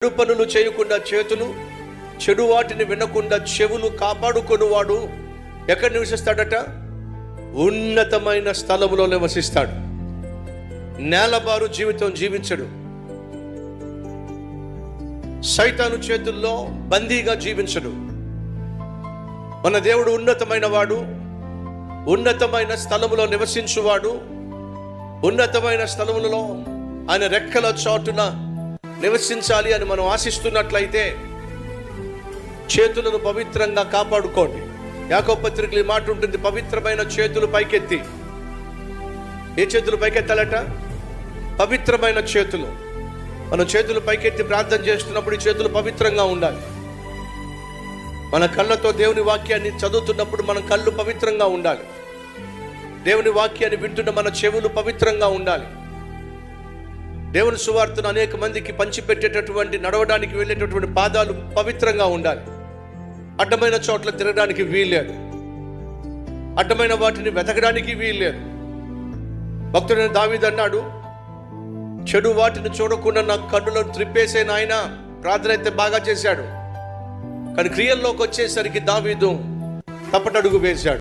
చెడు పనులు చేయకుండా చేతులు, చెడు వాటిని వినకుండా చెవులు కాపాడుకొనువాడు ఎక్కడ నివసిస్తాడట? ఉన్నతమైన స్థలములో నివసిస్తాడు. నేలబారు జీవితం జీవించడు. సైతాను చేతుల్లో బందీగా జీవించడు. మన దేవుడు ఉన్నతమైన వాడు, ఉన్నతమైన స్థలములో నివసించువాడు. ఉన్నతమైన స్థలములలో ఆయన రెక్కల చాటున నివసించాలి అని మనం ఆశిస్తున్నట్లయితే చేతులను పవిత్రంగా కాపాడుకోండి. యాకోబు పత్రికలో ఈ మాట ఉంటుంది, పవిత్రమైన చేతులు పైకెత్తి. ఏ చేతులు పైకెత్తాలట? పవిత్రమైన చేతులు. మనం చేతులు పైకెత్తి ప్రార్థన చేస్తున్నప్పుడు ఈ చేతులు పవిత్రంగా ఉండాలి. మన కళ్ళతో దేవుని వాక్యాన్ని చదువుతున్నప్పుడు మన కళ్ళు పవిత్రంగా ఉండాలి. దేవుని వాక్యాన్ని వింటున్న మన చెవులు పవిత్రంగా ఉండాలి. దేవుని సువార్తను అనేక మందికి పంచిపెట్టేటటువంటి, నడవడానికి వెళ్ళేటటువంటి పాదాలు పవిత్రంగా ఉండాలి. అడ్డమైన చోట్ల తిరగడానికి వీల్లేదు. అడ్డమైన వాటిని వెతకడానికి వీల్లేదు. భక్తుడైన దావీదు అన్నాడు, చెడు వాటిని చూడకుండా నా కన్నులను త్రిప్పేసే నాయన. ప్రార్థన అయితే బాగా చేశాడు, కానీ క్రియల్లోకి వచ్చేసరికి దావీదు తప్పటడుగు వేశాడు.